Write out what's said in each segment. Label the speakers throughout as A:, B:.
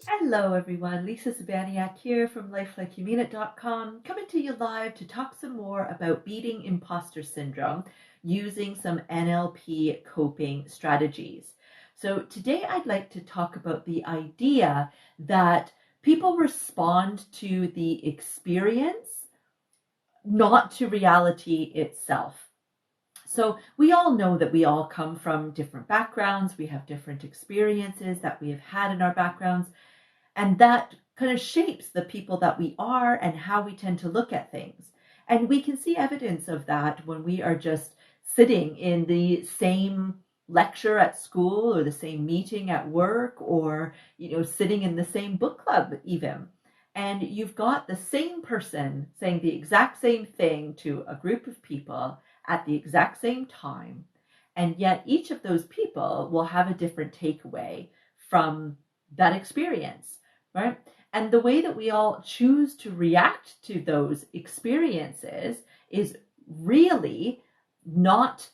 A: Hello everyone, Lisa Zabaniak here from lifelikeyoumeanit.com, coming to you live to talk some more about beating imposter syndrome using some NLP coping strategies. So today I'd like to talk about the idea that people respond to the experience, not to reality itself. So we all know that we all come from different backgrounds, we have different experiences that we have had in our backgrounds, and that kind of shapes the people that we are and how we tend to look at things. And we can see evidence of that when we are just sitting in the same lecture at school or the same meeting at work, or sitting in the same book club even. And you've got the same person saying the exact same thing to a group of people at the exact same time. And yet each of those people will have a different takeaway from that experience, right? And the way that we all choose to react to those experiences is really not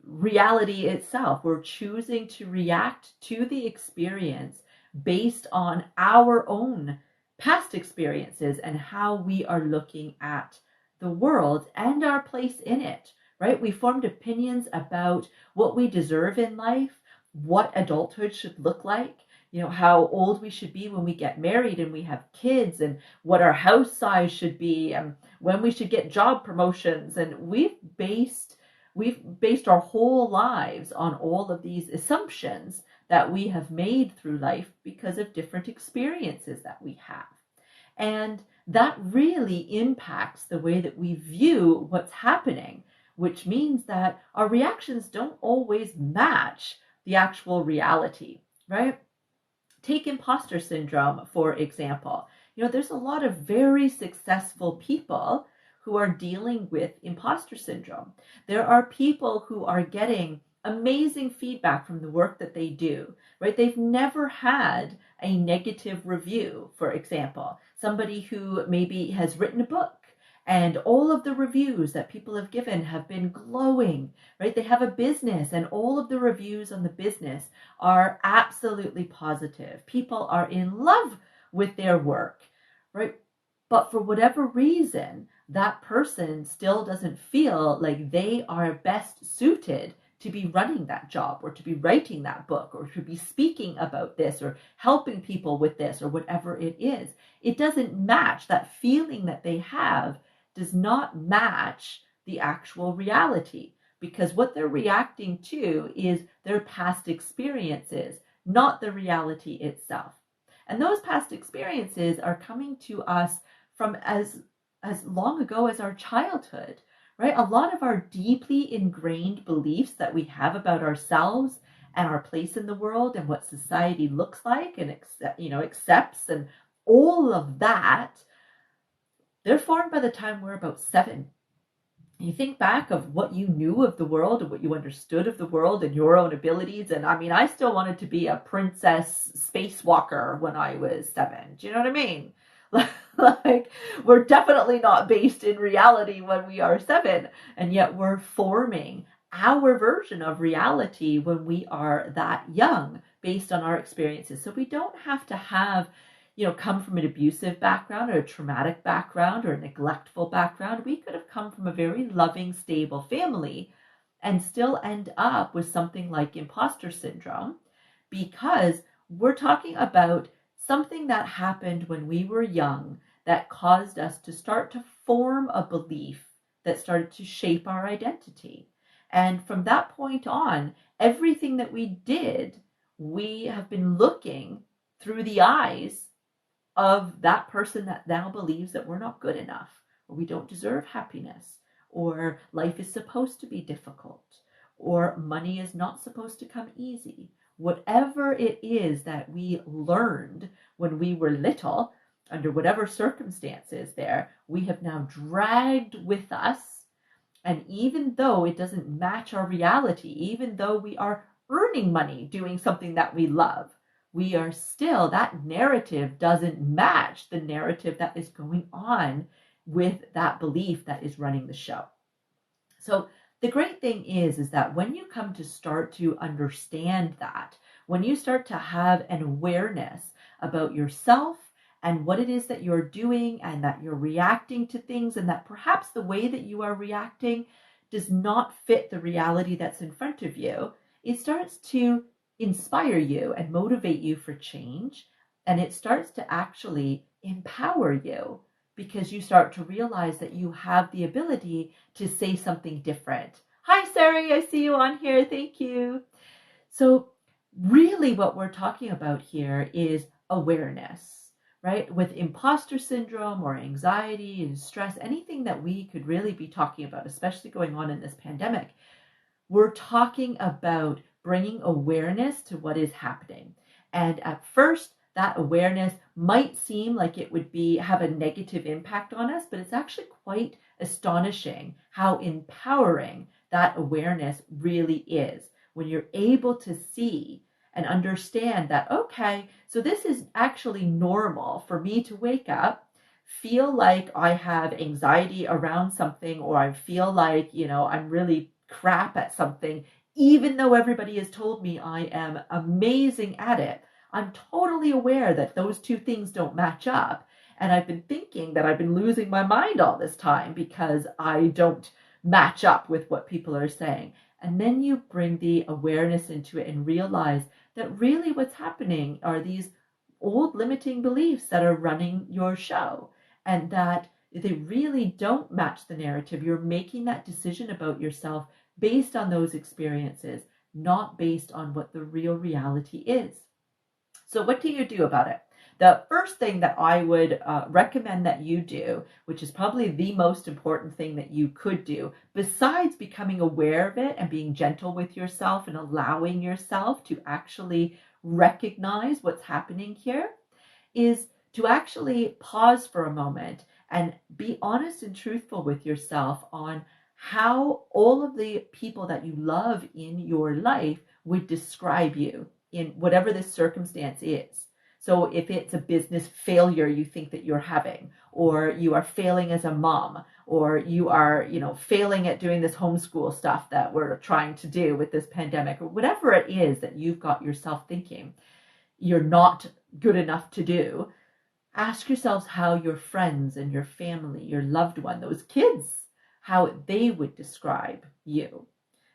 A: reality itself. We're choosing to react to the experience based on our own past experiences and how we are looking at the world and our place in it, right? We formed opinions about what we deserve in life, what adulthood should look like, how old we should be when we get married and we have kids, and what our house size should be, and when we should get job promotions. And we've based our whole lives on all of these assumptions that we have made through life because of different experiences that we have. And that really impacts the way that we view what's happening, which means that our reactions don't always match the actual reality, right? Take imposter syndrome, for example. There's a lot of very successful people who are dealing with imposter syndrome. There are people who are getting amazing feedback from the work that they do, right? They've never had a negative review, for example. Somebody who maybe has written a book, and all of the reviews that people have given have been glowing, right? They have a business and all of the reviews on the business are absolutely positive. People are in love with their work, right? But for whatever reason, that person still doesn't feel like they are best suited to be running that job, or to be writing that book, or to be speaking about this, or helping people with this, or whatever it is. It doesn't match. That feeling that they have does not match the actual reality, because what they're reacting to is their past experiences, not the reality itself. And those past experiences are coming to us from as long ago as our childhood, right? A lot of our deeply ingrained beliefs that we have about ourselves and our place in the world and what society looks like and accepts, and all of that, they're formed by the time we're about 7. You think back of what you knew of the world and what you understood of the world and your own abilities. And I still wanted to be a princess spacewalker when I was 7. Do you know what I mean? Like, we're definitely not based in reality when we are 7. And yet we're forming our version of reality when we are that young based on our experiences. So we don't have to have come from an abusive background or a traumatic background or a neglectful background. We could have come from a very loving, stable family and still end up with something like imposter syndrome, because we're talking about something that happened when we were young that caused us to start to form a belief that started to shape our identity. And from that point on, everything that we did, we have been looking through the eyes of that person that now believes that we're not good enough, or we don't deserve happiness, or life is supposed to be difficult, or money is not supposed to come easy. Whatever it is that we learned when we were little, under whatever circumstances there, we have now dragged with us. And even though it doesn't match our reality, even though we are earning money doing something that we love, we are still, that narrative doesn't match the narrative that is going on with that belief that is running the show. So The great thing is that when you come to start to understand that, when you start to have an awareness about yourself and what it is that you're doing and that you're reacting to things, and that perhaps the way that you are reacting does not fit the reality that's in front of you, it starts to inspire you and motivate you for change. And it starts to actually empower you because you start to realize that you have the ability to say something different. Hi, Sari, I see you on here. Thank you. So, really, what we're talking about here is awareness, right? With imposter syndrome or anxiety and stress, anything that we could really be talking about, especially going on in this pandemic, we're talking about bringing awareness to what is happening. And at first, that awareness might seem like it would have a negative impact on us, but it's actually quite astonishing how empowering that awareness really is when you're able to see and understand that, okay, so this is actually normal for me to wake up, feel like I have anxiety around something, or I feel like, I'm really crap at something, even though everybody has told me I am amazing at it. I'm totally aware that those two things don't match up. And I've been thinking that I've been losing my mind all this time because I don't match up with what people are saying. And then you bring the awareness into it and realize that really what's happening are these old limiting beliefs that are running your show, and that they really don't match the narrative. You're making that decision about yourself based on those experiences, not based on what the real reality is. So what do you do about it? The first thing that I would recommend that you do, which is probably the most important thing that you could do, besides becoming aware of it and being gentle with yourself and allowing yourself to actually recognize what's happening here, is to actually pause for a moment and be honest and truthful with yourself on how all of the people that you love in your life would describe you in whatever this circumstance is. So if it's a business failure you think that you're having, or you are failing as a mom, or you are, failing at doing this homeschool stuff that we're trying to do with this pandemic, or whatever it is that you've got yourself thinking you're not good enough to do, ask yourselves how your friends and your family, your loved one, those kids, how they would describe you.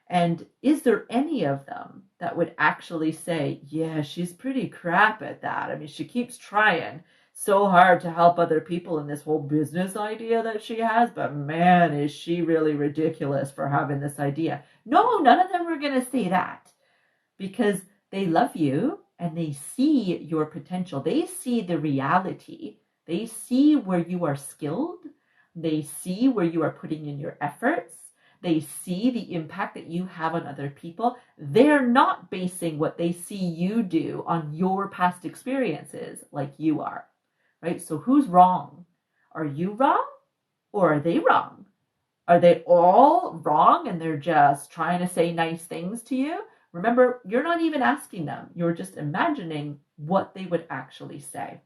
A: And is there any of them that would actually say, yeah, she's pretty crap at that? I mean, she keeps trying so hard to help other people in this whole business idea that she has, but man, is she really ridiculous for having this idea. No, none of them are going to say that, because they love you and they see your potential. They see the reality. They see where you are skilled. They see where you are putting in your efforts. They see the impact that you have on other people. They're not basing what they see you do on your past experiences like you are, right? So who's wrong? Are you wrong, or are they wrong? Are they all wrong and they're just trying to say nice things to you? Remember, you're not even asking them. You're just imagining what they would actually say.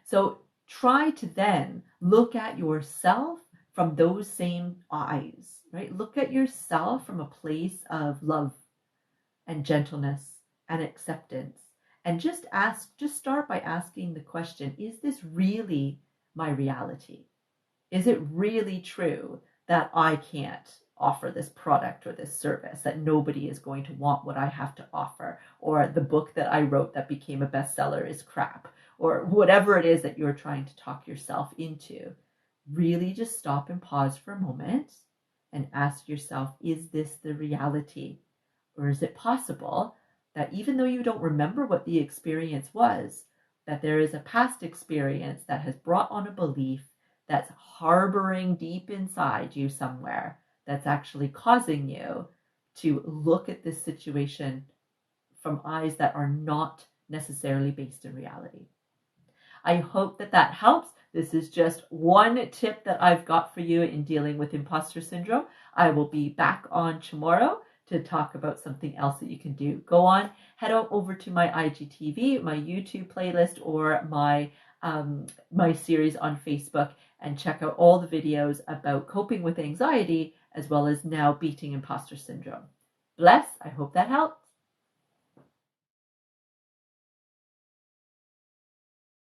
A: So try to then look at yourself from those same eyes, right? Look at yourself from a place of love and gentleness and acceptance. And just start by asking the question, is this really my reality? Is it really true that I can't offer this product or this service, that nobody is going to want what I have to offer, or the book that I wrote that became a bestseller is crap, or whatever it is that you're trying to talk yourself into? Really just stop and pause for a moment and ask yourself, is this the reality? Or is it possible that even though you don't remember what the experience was, that there is a past experience that has brought on a belief that's harboring deep inside you somewhere, that's actually causing you to look at this situation from eyes that are not necessarily based in reality? I hope that that helps. This is just one tip that I've got for you in dealing with imposter syndrome. I will be back on tomorrow to talk about something else that you can do. Go on, head over to my IGTV, my YouTube playlist, or my series on Facebook, and check out all the videos about coping with anxiety, as well as now beating imposter syndrome. Bless, I hope that helped.